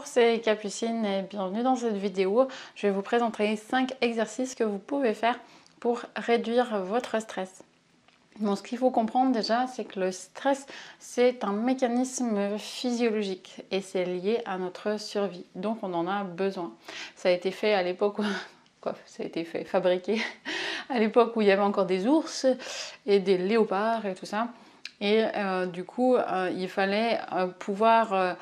Bonjour, c'est Capucine et bienvenue dans cette vidéo. Je vais vous présenter 5 exercices que vous pouvez faire pour réduire votre stress. Bon, ce qu'il faut comprendre déjà, c'est que le stress, c'est un mécanisme physiologique et c'est lié à notre survie. Donc on en a besoin. Ça a été fait à l'époque où... ça a été fait, fabriqué à l'époque où il y avait encore des ours et des léopards et tout ça. Et du coup, il fallait pouvoir,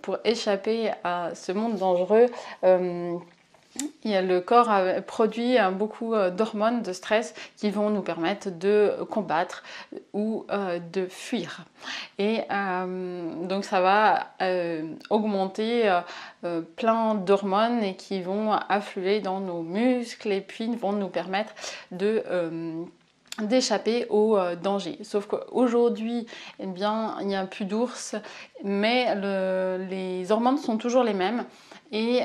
pour échapper à ce monde dangereux, le corps a produit beaucoup d'hormones de stress qui vont nous permettre de combattre ou de fuir. Et donc ça va augmenter plein d'hormones et qui vont affluer dans nos muscles et puis vont nous permettre de... d'échapper au danger. Sauf qu'aujourd'hui, eh bien, il n'y a plus d'ours, mais les hormones sont toujours les mêmes. Et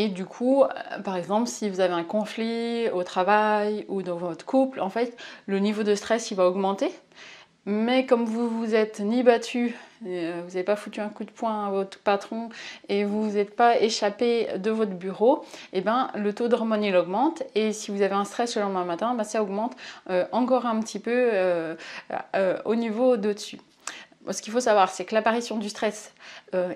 du coup, par exemple, si vous avez un conflit au travail ou dans votre couple, en fait, le niveau de stress, il va augmenter. Mais comme vous vous êtes ni battu, vous n'avez pas foutu un coup de poing à votre patron et vous vous êtes pas échappé de votre bureau, et ben, le taux d'hormones il augmente. Et si vous avez un stress le lendemain matin, ben, ça augmente encore un petit peu au niveau d'au-dessus. Ce qu'il faut savoir, c'est que l'apparition du stress,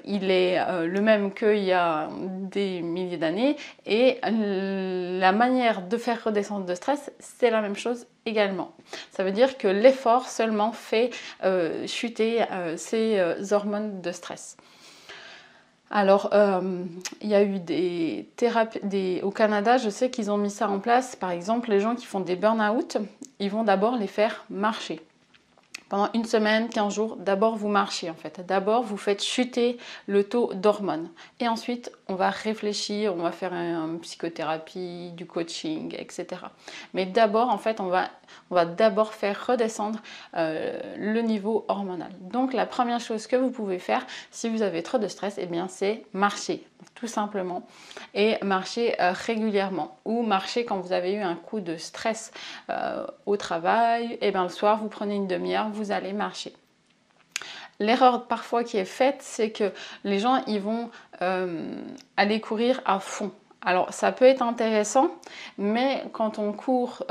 il est le même qu'il y a des milliers d'années et la manière de faire redescendre le stress, c'est la même chose également. Ça veut dire que l'effort seulement fait chuter ces hormones de stress. Alors, il y a eu des thérapies au Canada, je sais qu'ils ont mis ça en place. Par exemple, les gens qui font des burn-out, ils vont d'abord les faire marcher. Pendant une semaine, 15 jours, d'abord vous marchez en fait. D'abord vous faites chuter le taux d'hormones. Et ensuite, on va réfléchir, on va faire une psychothérapie, du coaching, etc. Mais d'abord, en fait, on va d'abord faire redescendre le niveau hormonal. Donc la première chose que vous pouvez faire, si vous avez trop de stress, eh bien c'est marcher, tout simplement. Et marcher régulièrement. Ou marcher quand vous avez eu un coup de stress au travail, et bien le soir, vous prenez une demi-heure, vous allez marcher. L'erreur parfois qui est faite, c'est que les gens ils vont aller courir à fond. Alors ça peut être intéressant, mais quand on court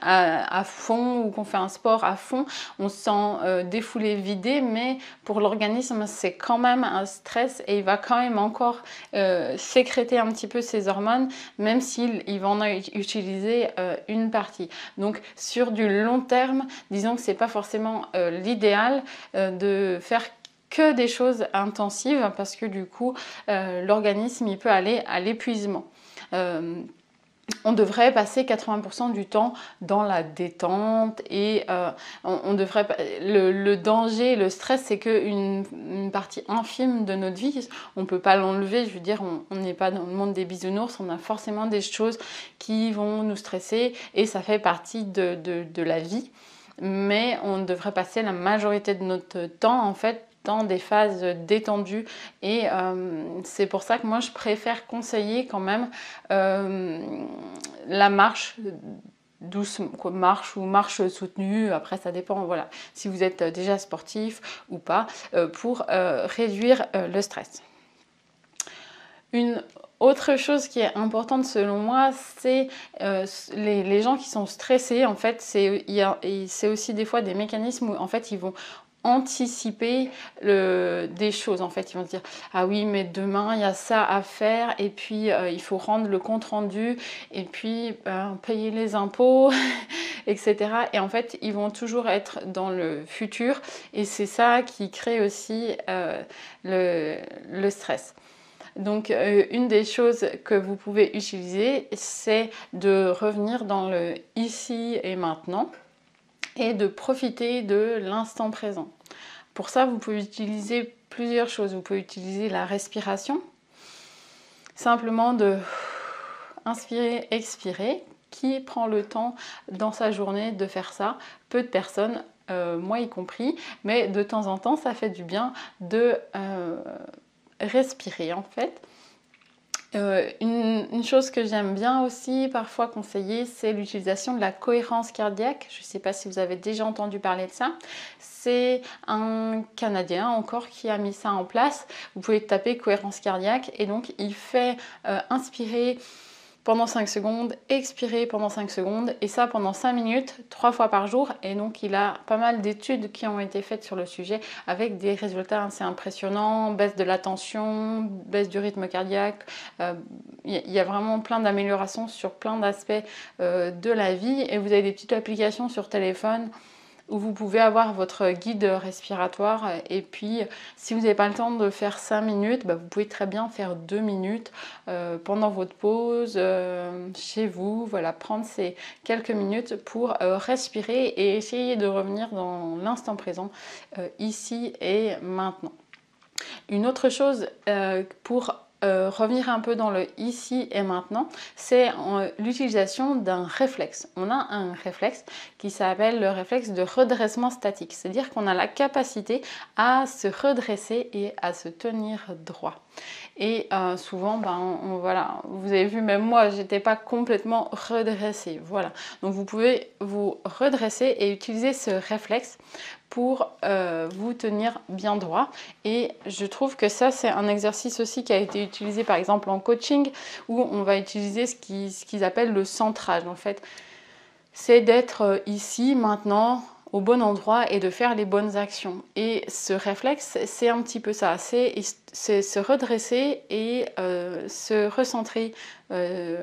à fond ou qu'on fait un sport à fond, on se sent défoulé, vidé, mais pour l'organisme c'est quand même un stress et il va quand même encore sécréter un petit peu ses hormones, même s'il va en utiliser une partie. Donc sur du long terme, disons que c'est pas forcément l'idéal de faire que des choses intensives parce que du coup l'organisme il peut aller à l'épuisement. On devrait passer 80% du temps dans la détente et on devrait le danger, le stress, c'est qu'une partie infime de notre vie. On ne peut pas l'enlever, je veux dire, on n'est pas dans le monde des bisounours, on a forcément des choses qui vont nous stresser et ça fait partie de la vie. Mais on devrait passer la majorité de notre temps en fait dans des phases détendues et c'est pour ça que moi je préfère conseiller quand même la marche douce, marche ou marche soutenue, après ça dépend, voilà, si vous êtes déjà sportif ou pas, pour réduire le stress. Une autre chose qui est importante selon moi, c'est les gens qui sont stressés, en fait, c'est aussi des fois des mécanismes où en fait ils vont anticiper des choses. En fait, ils vont se dire ah oui, mais demain il y a ça à faire et puis il faut rendre le compte rendu et puis payer les impôts etc. Et en fait ils vont toujours être dans le futur et c'est ça qui crée aussi le stress. Donc une des choses que vous pouvez utiliser, c'est de revenir dans le ici et maintenant et de profiter de l'instant présent. Pour ça, vous pouvez utiliser plusieurs choses. Vous pouvez utiliser la respiration, simplement de inspirer, expirer. Qui prend le temps dans sa journée de faire ça? Peu de personnes, moi y compris, mais de temps en temps, ça fait du bien de respirer en fait. Une chose que j'aime bien aussi parfois conseiller, c'est l'utilisation de la cohérence cardiaque. Je ne sais pas si vous avez déjà entendu parler de ça. C'est un Canadien encore qui a mis ça en place. Vous pouvez taper cohérence cardiaque et donc il fait inspirer pendant 5 secondes, expirer pendant 5 secondes et ça pendant 5 minutes, 3 fois par jour. Et donc il a pas mal d'études qui ont été faites sur le sujet avec des résultats assez impressionnants, baisse de la tension, baisse du rythme cardiaque. Il y a vraiment plein d'améliorations sur plein d'aspects de la vie et vous avez des petites applications sur téléphone où vous pouvez avoir votre guide respiratoire et puis si vous n'avez pas le temps de faire 5 minutes, vous pouvez très bien faire 2 minutes pendant votre pause chez vous, voilà, prendre ces quelques minutes pour respirer et essayer de revenir dans l'instant présent, ici et maintenant. Une autre chose pour revenir un peu dans le ici et maintenant, c'est l'utilisation d'un réflexe. On a un réflexe qui s'appelle le réflexe de redressement statique, c'est-à-dire qu'on a la capacité à se redresser et à se tenir droit. Et souvent, voilà, vous avez vu, même moi, j'étais pas complètement redressée. Voilà. Donc vous pouvez vous redresser et utiliser ce réflexe pour vous tenir bien droit. Et je trouve que ça, c'est un exercice aussi qui a été utilisé par exemple en coaching, où on va utiliser ce qu'ils appellent le centrage. En fait, c'est d'être ici, maintenant, au bon endroit et de faire les bonnes actions. Et ce réflexe, c'est un petit peu ça, c'est se redresser et se recentrer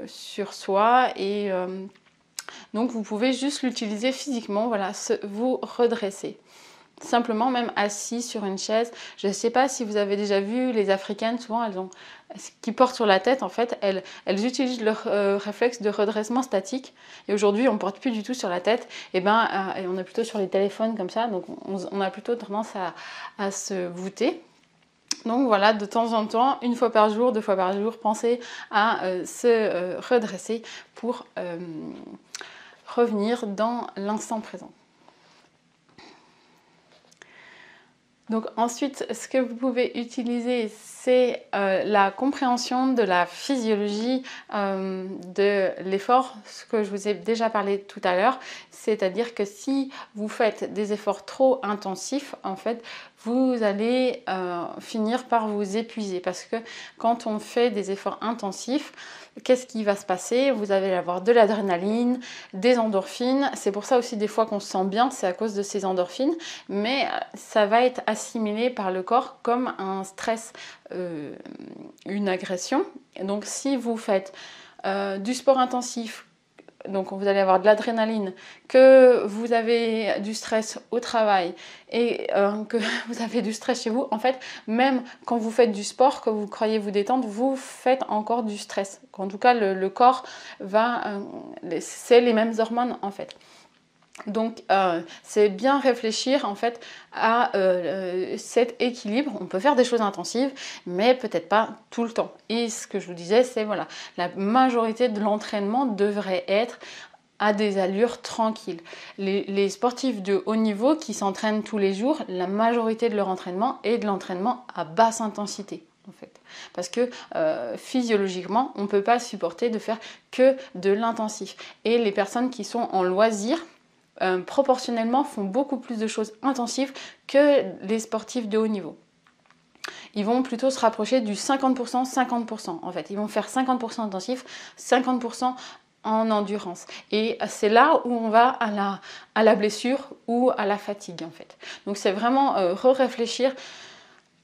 sur soi et donc vous pouvez juste l'utiliser physiquement, voilà, vous redresser. Simplement même assis sur une chaise. Je ne sais pas si vous avez déjà vu les Africaines, souvent elles ont ce qui portent sur la tête, en fait, elles utilisent leur réflexe de redressement statique. Et aujourd'hui, on ne porte plus du tout sur la tête. Et on est plutôt sur les téléphones comme ça, donc on a plutôt tendance à se voûter. Donc voilà, de temps en temps, 1 fois par jour, 2 fois par jour, pensez à se redresser pour revenir dans l'instant présent. Donc ensuite, ce que vous pouvez utiliser, c'est la compréhension de la physiologie de l'effort, ce que je vous ai déjà parlé tout à l'heure. C'est-à-dire que si vous faites des efforts trop intensifs, en fait, vous allez finir par vous épuiser. Parce que quand on fait des efforts intensifs, qu'est-ce qui va se passer? Vous allez avoir de l'adrénaline, des endorphines. C'est pour ça aussi des fois qu'on se sent bien, c'est à cause de ces endorphines. Mais ça va être assimilé par le corps comme un stress, une agression. Et donc si vous faites du sport intensif, donc vous allez avoir de l'adrénaline, que vous avez du stress au travail et que vous avez du stress chez vous, en fait, même quand vous faites du sport, que vous croyez vous détendre, vous faites encore du stress. En tout cas, le corps va... c'est les mêmes hormones, en fait. Donc c'est bien réfléchir en fait à cet équilibre. On peut faire des choses intensives mais peut-être pas tout le temps. Et ce que je vous disais, c'est voilà, la majorité de l'entraînement devrait être à des allures tranquilles. Les sportifs de haut niveau qui s'entraînent tous les jours, la majorité de leur entraînement est de l'entraînement à basse intensité. En fait. Parce que physiologiquement, on ne peut pas supporter de faire que de l'intensif. Et les personnes qui sont en loisir, proportionnellement font beaucoup plus de choses intensives que les sportifs de haut niveau. Ils vont plutôt se rapprocher du 50%, 50% en fait. Ils vont faire 50% intensif, 50% en endurance. Et c'est là où on va à la blessure ou à la fatigue en fait. Donc c'est vraiment réfléchir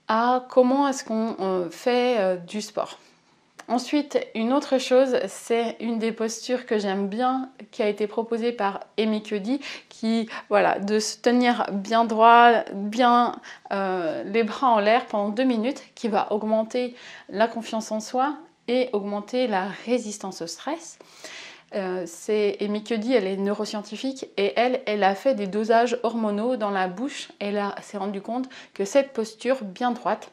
à comment est-ce qu'on fait du sport. Ensuite, une autre chose, c'est une des postures que j'aime bien, qui a été proposée par Amy Cuddy, qui, voilà, de se tenir bien droit, bien les bras en l'air pendant 2 minutes, qui va augmenter la confiance en soi et augmenter la résistance au stress. Amy Cuddy, elle est neuroscientifique et elle a fait des dosages hormonaux dans la bouche. Elle s'est rendue compte que cette posture bien droite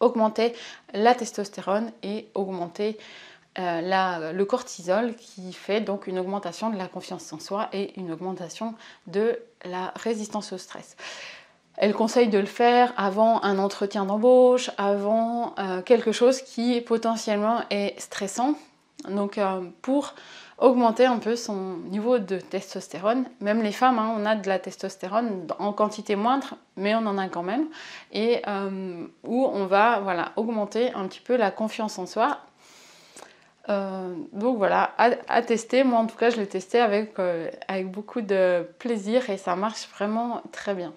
augmenter la testostérone et augmenter le cortisol qui fait donc une augmentation de la confiance en soi et une augmentation de la résistance au stress. elle conseille de le faire avant un entretien d'embauche, avant quelque chose qui potentiellement est stressant. Donc pour augmenter un peu son niveau de testostérone. Même les femmes, hein, on a de la testostérone en quantité moindre, mais on en a quand même. Et où on va voilà, augmenter un petit peu la confiance en soi. Donc voilà, à tester. Moi en tout cas, je l'ai testé avec beaucoup de plaisir et ça marche vraiment très bien.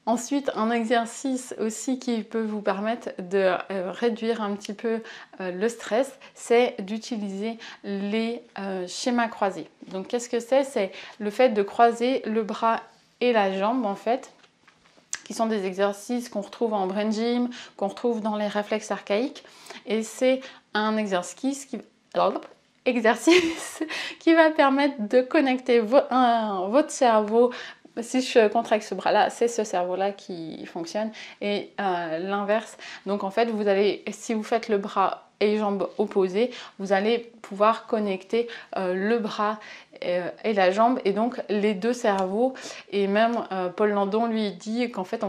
Ensuite, un exercice aussi qui peut vous permettre de réduire un petit peu le stress, c'est d'utiliser les schémas croisés. Donc qu'est-ce que c'est? C'est le fait de croiser le bras et la jambe en fait, qui sont des exercices qu'on retrouve en brain gym, qu'on retrouve dans les réflexes archaïques. Et c'est un exercice qui va permettre de connecter votre cerveau. Si je contracte ce bras-là, c'est ce cerveau-là qui fonctionne et l'inverse. Donc en fait, si vous faites le bras et jambes opposées, vous allez pouvoir connecter le bras et la jambe et donc les deux cerveaux. Et même Paul Landon lui dit qu'en fait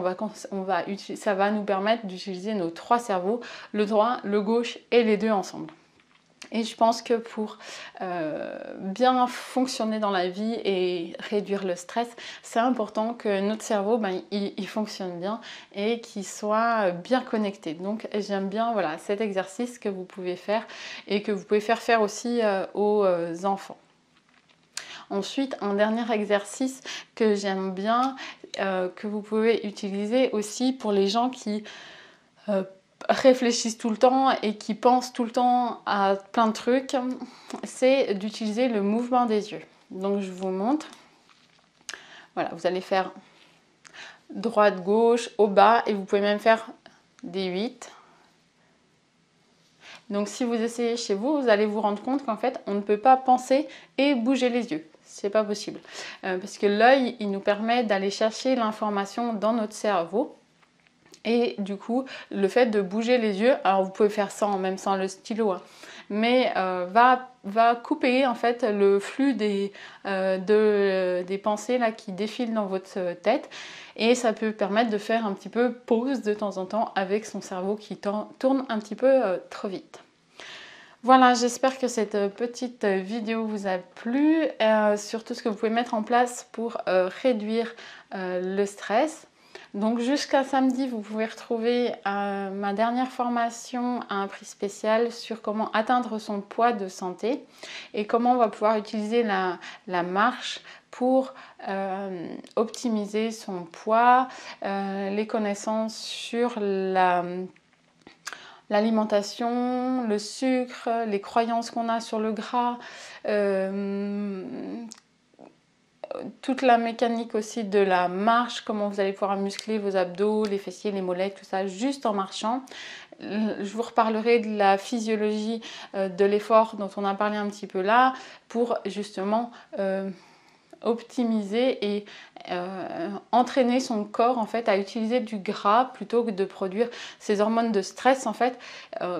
ça va nous permettre d'utiliser nos trois cerveaux, le droit, le gauche et les deux ensemble. Et je pense que pour bien fonctionner dans la vie et réduire le stress, c'est important que notre cerveau il fonctionne bien et qu'il soit bien connecté. Donc j'aime bien voilà, cet exercice que vous pouvez faire et que vous pouvez faire aussi aux enfants. Ensuite, un dernier exercice que j'aime bien, que vous pouvez utiliser aussi pour les gens qui réfléchissent tout le temps et qui pensent tout le temps à plein de trucs, c'est d'utiliser le mouvement des yeux. Donc je vous montre. Voilà, vous allez faire droite, gauche, au bas et vous pouvez même faire des 8. Donc si vous essayez chez vous, vous allez vous rendre compte qu'en fait, on ne peut pas penser et bouger les yeux. C'est pas possible. Parce que l'œil, il nous permet d'aller chercher l'information dans notre cerveau. Et du coup, le fait de bouger les yeux, alors vous pouvez faire ça même sans le stylo, hein, mais va couper en fait le flux des pensées là, qui défilent dans votre tête. Et ça peut permettre de faire un petit peu pause de temps en temps avec son cerveau qui tourne un petit peu trop vite. Voilà, j'espère que cette petite vidéo vous a plu, sur tout ce que vous pouvez mettre en place pour réduire le stress. Donc jusqu'à samedi, vous pouvez retrouver ma dernière formation à un prix spécial sur comment atteindre son poids de santé et comment on va pouvoir utiliser la marche pour optimiser son poids, les connaissances sur l'alimentation, le sucre, les croyances qu'on a sur le gras, toute la mécanique aussi de la marche, comment vous allez pouvoir muscler vos abdos, les fessiers, les mollets, tout ça juste en marchant. Je vous reparlerai de la physiologie de l'effort dont on a parlé un petit peu là pour justement optimiser et entraîner son corps en fait à utiliser du gras plutôt que de produire ces hormones de stress en fait.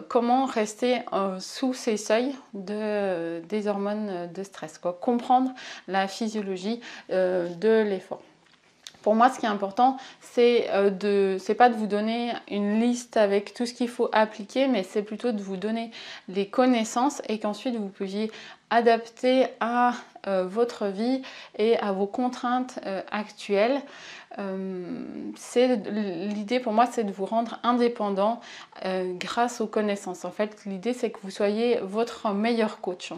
Comment rester sous ces seuils des hormones de stress, quoi. Comprendre la physiologie de l'effort. Pour moi, ce qui est important, c'est pas de vous donner une liste avec tout ce qu'il faut appliquer, mais c'est plutôt de vous donner les connaissances et qu'ensuite vous puissiez adapter à votre vie et à vos contraintes actuelles. L'idée pour moi, c'est de vous rendre indépendant grâce aux connaissances. En fait, l'idée, c'est que vous soyez votre meilleur coach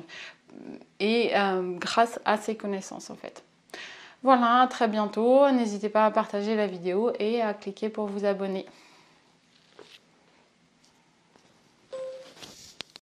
et grâce à ces connaissances, en fait. Voilà, à très bientôt. N'hésitez pas à partager la vidéo et à cliquer pour vous abonner.